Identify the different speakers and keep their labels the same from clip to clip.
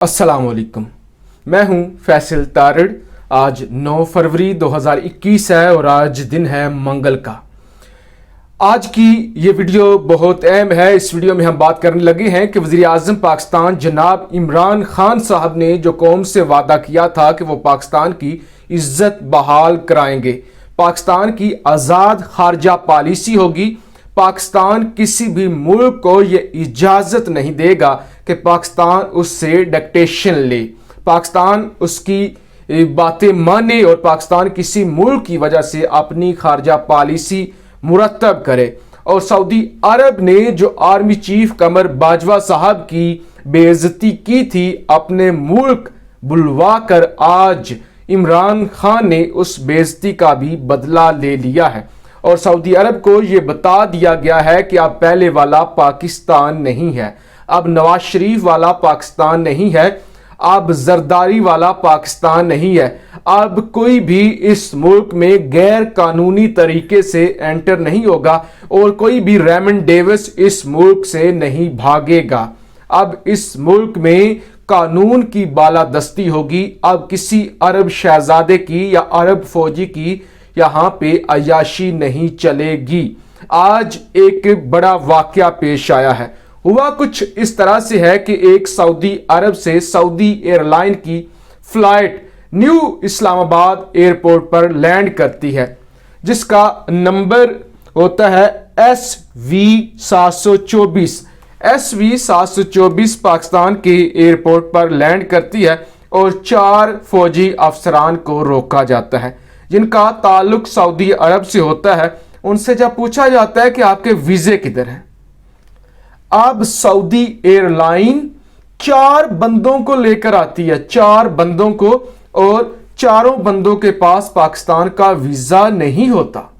Speaker 1: अस्सलाम वालेकुम। मैं हूं फैसल तारड़। आज 9 फरवरी 2021 है और आज दिन है मंगल का। आज की ये वीडियो बहुत अहम है। इस वीडियो में हम बात करने लगे हैं कि वज़ीर आज़म पाकिस्तान जनाब इमरान खान साहब ने जो कौम से वादा किया था कि वो पाकिस्तान की इज्जत बहाल कराएंगे, पाकिस्तान की आज़ाद खारजा पॉलिसी होगी। पाकिस्तान किसी भी मुल्क को ये इजाज़त नहीं देगा कि पाकिस्तान उससे डिक्टेशन ले, पाकिस्तान उसकी बातें माने और पाकिस्तान किसी मुल्क की वजह से अपनी खारजा पॉलिसी मुरतब करे। और सऊदी अरब ने जो आर्मी चीफ कमर बाजवा साहब की बेइज्जती की थी अपने मुल्क बुलवा कर, आज इमरान खान ने उस बेइज्जती का भी बदला ले लिया है और सऊदी अरब को ये बता दिया गया है कि अब पहले वाला पाकिस्तान नहीं है, अब नवाज शरीफ वाला पाकिस्तान नहीं है, अब जरदारी वाला पाकिस्तान नहीं है। अब कोई भी इस मुल्क में गैर कानूनी तरीके से एंटर नहीं होगा और कोई भी रेमन डेविस इस मुल्क से नहीं भागेगा। अब इस मुल्क में कानून की बालादस्ती होगी। अब किसी अरब शहजादे की या अरब फौजी की यहाँ पे अयाशी नहीं चलेगी। आज एक बड़ा वाकया पेश आया है। हुआ कुछ इस तरह से है कि एक सऊदी अरब से सऊदी एयरलाइन की फ्लाइट न्यू इस्लामाबाद एयरपोर्ट पर लैंड करती है, जिसका नंबर होता है SV724। SV724 पाकिस्तान के एयरपोर्ट पर लैंड करती है और 4 फौजी अफसरान को रोका जाता है जिनका ताल्लुक सऊदी अरब से होता है। उनसे जब पूछा जाता है कि आपके वीजे किधर हैं, अब सऊदी एयरलाइन 4 बंदों को लेकर आती है, 4 बंदों को, और चारों बंदों के पास पाकिस्तान का वीजा नहीं होता।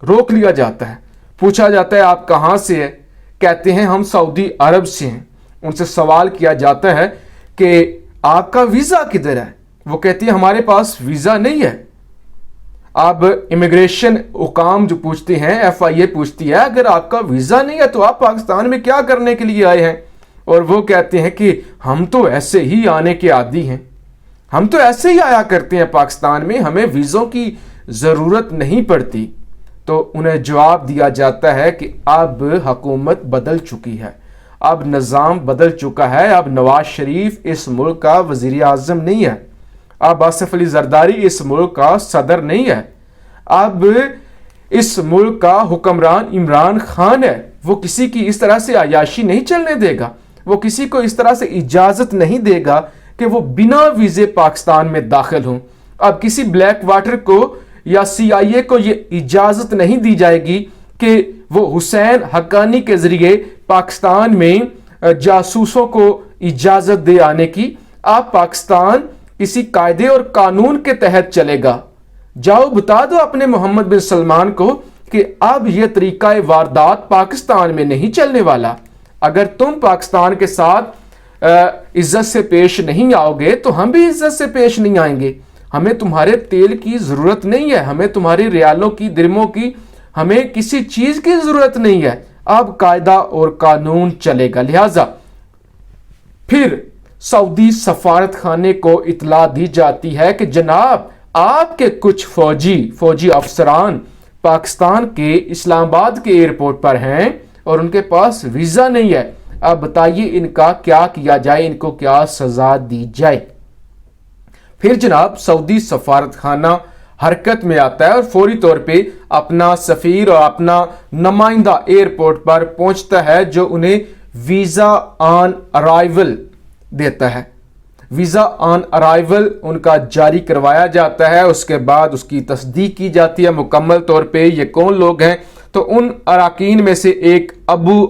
Speaker 1: रोक लिया जाता है, पूछा जाता है आप कहां से हैं, कहते हैं हम सऊदी अरब से हैं। उनसे सवाल किया जाता है कि आपका वीजा किधर है, वो कहती है हमारे पास वीजा नहीं है। अब इमिग्रेशन हुकाम जो पूछते हैं, FIA पूछती है अगर आपका वीजा नहीं है तो आप पाकिस्तान में क्या करने के लिए आए हैं, और वो कहते हैं कि हम तो ऐसे ही आने के आदी हैं, हम तो ऐसे ही आया करते हैं पाकिस्तान में, हमें वीज़ों की ज़रूरत नहीं पड़ती। तो उन्हें जवाब दिया जाता है कि अब हुकूमत बदल चुकी है, अब निज़ाम बदल चुका है, अब नवाज शरीफ इस मुल्क का वज़ीर आज़म नहीं है, अब आसिफ अली जरदारी इस मुल्क का सदर नहीं है, अब इस मुल्क का हुक्मरान इमरान खान है। वो किसी की इस तरह से अयाशी नहीं चलने देगा, वो किसी को इस तरह से इजाज़त नहीं देगा कि वो बिना वीज़े पाकिस्तान में दाखिल हों। अब किसी ब्लैक वाटर को या CIA को ये इजाज़त नहीं दी जाएगी कि वो हुसैन हक्कानी के ज़रिए पाकिस्तान में जासूसों को इजाज़त दे आने की। आप पाकिस्तान किसी कायदे और कानून के तहत चलेगा। जाओ बता दो अपने मोहम्मद बिन सलमान को कि अब यह तरीका वारदात पाकिस्तान में नहीं चलने वाला। अगर तुम पाकिस्तान के साथ इज्जत से पेश नहीं आओगे तो हम भी इज्जत से पेश नहीं आएंगे। हमें तुम्हारे तेल की जरूरत नहीं है, हमें तुम्हारी रियालों की, दिरमों की, हमें किसी चीज की जरूरत नहीं है। अब कायदा और कानून चलेगा। लिहाजा फिर सऊदी सफारत खाने को इतला दी जाती है कि जनाब आपके कुछ फौजी अफसरान पाकिस्तान के इस्लामाबाद के एयरपोर्ट पर हैं और उनके पास वीजा नहीं है। अब बताइए इनका क्या किया जाए, इनको क्या सजा दी जाए। फिर जनाब सऊदी सफारत खाना हरकत में आता है और फौरी तौर पे अपना सफीर और अपना नुमाइंदा एयरपोर्ट पर पहुंचता है जो उन्हें वीजा ऑन अराइवल देता है। वीजा ऑन अराइवल उनका जारी करवाया जाता है। उसके बाद उसकी तस्दीक की जाती है मुकम्मल तौर पे ये कौन लोग हैं। तो उन अराकीन में से एक अबू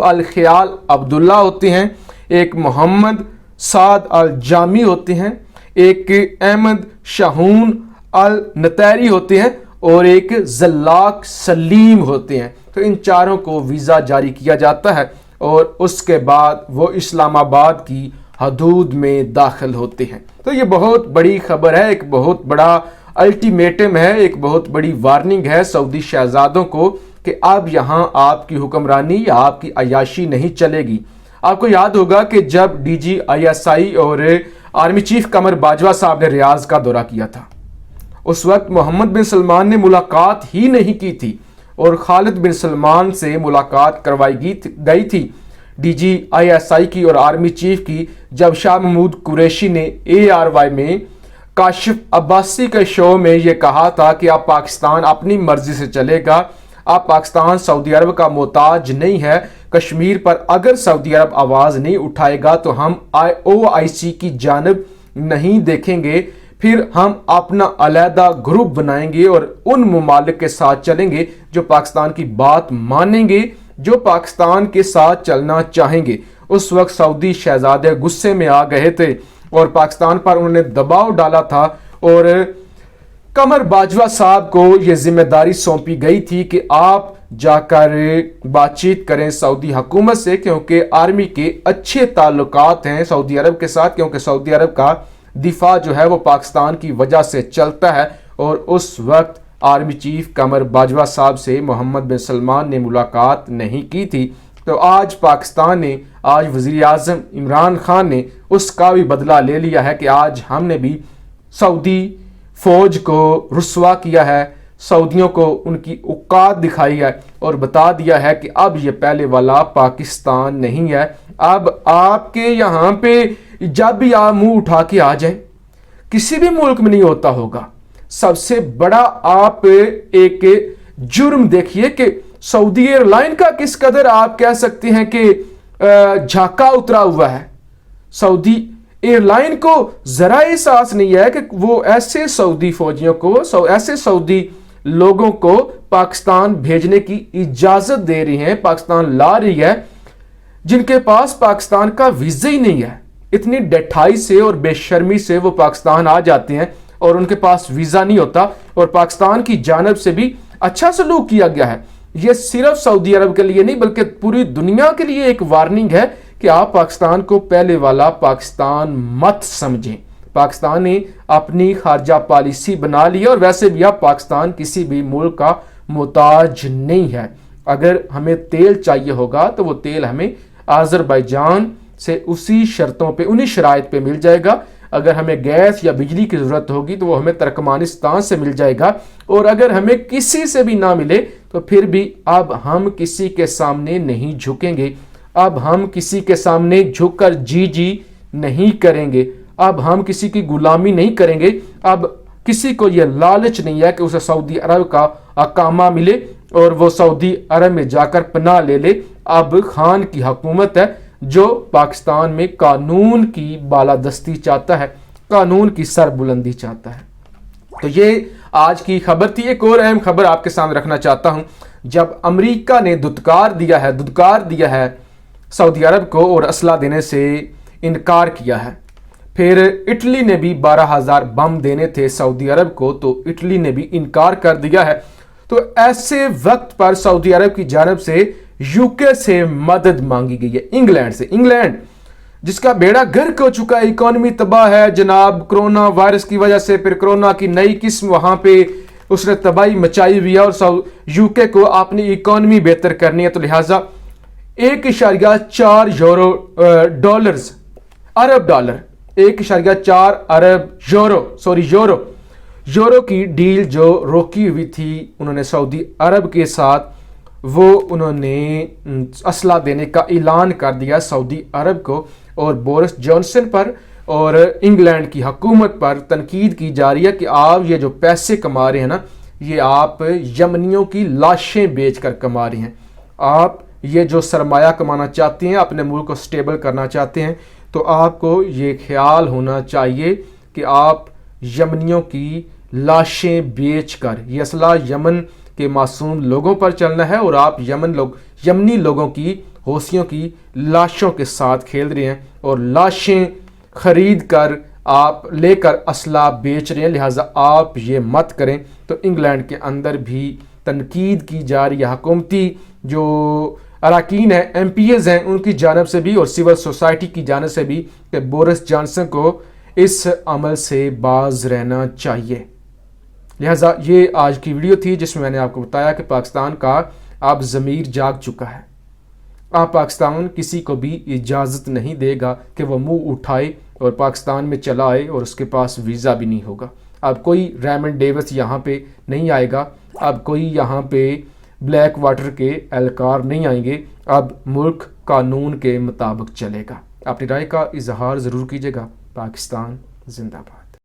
Speaker 1: अल ख्याल अब्दुल्ला होते हैं, एक मोहम्मद साद अल जामी होते हैं, एक अहमद शाहून अल नतैरी होते हैं और एक जल्लाक सलीम होते हैं। तो इन चारों को वीज़ा जारी किया जाता है और उसके बाद वो इस्लामाबाद की हदूद में दाखिल होते हैं। तो ये बहुत बड़ी खबर है, एक बहुत बड़ा अल्टीमेटम है, एक बहुत बड़ी वार्निंग है सऊदी शहजादों को कि अब यहाँ आपकी हुक्मरानी या आपकी अयाशी नहीं चलेगी। آپ کو یاد ہوگا کہ جب DGISI اور آرمی چیف قمر باجوہ صاحب نے ریاض کا دورہ کیا تھا، اس وقت محمد بن سلمان نے ملاقات ہی نہیں کی تھی اور خالد بن سلمان سے ملاقات کروائی گئی تھی DGISI کی اور آرمی چیف کی، جب شاہ محمود قریشی نے ARY میں کاشف عباسی کے شو میں یہ کہا تھا کہ اب پاکستان اپنی مرضی سے چلے گا، اب پاکستان سعودی عرب کا محتاج نہیں ہے، کشمیر پر اگر سعودی عرب آواز نہیں اٹھائے گا تو ہم OIC کی جانب نہیں دیکھیں گے، پھر ہم اپنا علیحدہ گروپ بنائیں گے اور ان ممالک کے ساتھ چلیں گے جو پاکستان کی بات مانیں گے، جو پاکستان کے ساتھ چلنا چاہیں گے۔ اس وقت سعودی شہزادے غصے میں آ گئے تھے اور پاکستان پر انہوں نے دباؤ ڈالا تھا اور قمر باجوہ صاحب کو یہ ذمہ داری سونپی گئی تھی کہ آپ جا کر بات چیت کریں سعودی حکومت سے، کیونکہ آرمی کے اچھے تعلقات ہیں سعودی عرب کے ساتھ، کیونکہ سعودی عرب کا دفاع جو ہے وہ پاکستان کی وجہ سے چلتا ہے۔ اور اس وقت آرمی چیف قمر باجوہ صاحب سے محمد بن سلمان نے ملاقات نہیں کی تھی۔ تو آج پاکستان نے، آج وزیر اعظم عمران خان نے اس کا بھی بدلہ لے لیا ہے کہ آج ہم نے بھی سعودی فوج کو رسوا کیا ہے، سعودیوں کو ان کی اوقات دکھائی ہے اور بتا دیا ہے کہ اب یہ پہلے والا پاکستان نہیں ہے۔ اب آپ کے یہاں پہ جب بھی آپ منہ اٹھا کے آ جائیں، کسی بھی ملک میں نہیں ہوتا ہوگا، سب سے بڑا آپ ایک جرم دیکھیے کہ سعودی ایئر لائن کا کس قدر آپ کہہ سکتے ہیں کہ جھاکا اترا ہوا ہے۔ سعودی ایئر لائن کو ذرا احساس نہیں ہے کہ وہ ایسے سعودی فوجیوں کو، ایسے سعودی لوگوں کو پاکستان بھیجنے کی اجازت دے رہی ہیں، پاکستان لا رہی ہے، جن کے پاس پاکستان کا ویزا ہی نہیں ہے۔ اتنی ڈٹھائی سے اور بے شرمی سے وہ پاکستان آ جاتے ہیں اور ان کے پاس ویزا نہیں ہوتا، اور پاکستان کی جانب سے بھی اچھا سلوک کیا گیا ہے۔ یہ صرف سعودی عرب کے لیے نہیں بلکہ پوری دنیا کے لیے ایک وارننگ ہے کہ آپ پاکستان کو پہلے والا پاکستان مت سمجھیں۔ پاکستان نے اپنی خارجہ پالیسی بنا لی ہے اور ویسے بھی اب پاکستان کسی بھی ملک کا محتاج نہیں ہے۔ اگر ہمیں تیل چاہیے ہوگا تو وہ تیل ہمیں آذربائیجان سے اسی شرطوں پہ، انہی شرائط پہ مل جائے گا۔ اگر ہمیں گیس یا بجلی کی ضرورت ہوگی تو وہ ہمیں ترکمانستان سے مل جائے گا، اور اگر ہمیں کسی سے بھی نہ ملے تو پھر بھی اب ہم کسی کے سامنے نہیں جھکیں گے، اب ہم کسی کے سامنے جھک کر جی نہیں کریں گے، اب ہم کسی کی غلامی نہیں کریں گے۔ اب کسی کو یہ لالچ نہیں ہے کہ اسے سعودی عرب کا اقامہ ملے اور وہ سعودی عرب میں جا کر پناہ لے لے۔ اب خان کی حکومت ہے جو پاکستان میں قانون کی بالادستی چاہتا ہے، قانون کی سربلندی چاہتا ہے۔ تو یہ آج کی خبر تھی۔ ایک اور اہم خبر آپ کے سامنے رکھنا چاہتا ہوں۔ جب امریکہ نے دھتکار دیا ہے سعودی عرب کو اور اسلحہ دینے سے انکار کیا ہے، پھر اٹلی نے بھی 12,000 بم دینے تھے سعودی عرب کو تو اٹلی نے بھی انکار کر دیا ہے۔ تو ایسے وقت پر سعودی عرب کی جانب سے UK سے مدد مانگی گئی ہے، انگلینڈ سے۔ انگلینڈ جس کا بیڑا گرک ہو چکا ہے، اکانومی تباہ ہے جناب کرونا وائرس کی وجہ سے، پھر کرونا کی نئی قسم وہاں پہ اس نے تباہی مچائی ہوئی ہے، اور UK کو اپنی اکانومی بہتر کرنی ہے، تو لہٰذا 1.4 ارب ڈالر 1.4 ارب یورو کی ڈیل جو روکی ہوئی تھی انہوں نے سعودی عرب کے ساتھ، وہ انہوں نے اسلحہ دینے کا اعلان کر دیا سعودی عرب کو، اور بورس جانسن پر اور انگلینڈ کی حکومت پر تنقید کی جا رہی ہے کہ آپ یہ جو پیسے کما رہے ہیں نا، یہ آپ یمنیوں کی لاشیں بیچ کر کما رہے ہیں۔ آپ یہ جو سرمایہ کمانا چاہتے ہیں، اپنے ملک کو سٹیبل کرنا چاہتے ہیں، تو آپ کو یہ خیال ہونا چاہیے کہ آپ یمنیوں کی لاشیں بیچ کر، یہ اسلحہ یمن کے معصوم لوگوں پر چلنا ہے، اور آپ یمنی لوگوں کی حوثیوں کی لاشوں کے ساتھ کھیل رہے ہیں اور لاشیں خرید کر آپ لے کر اسلحہ بیچ رہے ہیں، لہٰذا آپ یہ مت کریں۔ تو انگلینڈ کے اندر بھی تنقید کی جا رہی ہے، حکومتی جو اراکین ہیں، MPs ہیں، ان کی جانب سے بھی اور سول سوسائٹی کی جانب سے بھی، کہ بورس جانسن کو اس عمل سے باز رہنا چاہیے۔ لہٰذا یہ آج کی ویڈیو تھی جس میں نے آپ کو بتایا کہ پاکستان کا اب ضمیر جاگ چکا ہے، अब पाकिस्तान किसी को भी इजाज़त नहीं देगा कि वो मुंह उठाए और पाकिस्तान में चला आए और उसके पास वीज़ा भी नहीं होगा। अब कोई रेमंड डेविस यहाँ पे नहीं आएगा, अब कोई यहाँ पे ब्लैक वाटर के एहलकार नहीं आएंगे। अब मुल्क कानून के मुताबिक चलेगा। अपनी राय का इजहार ज़रूर कीजिएगा। पाकिस्तान जिंदाबाद।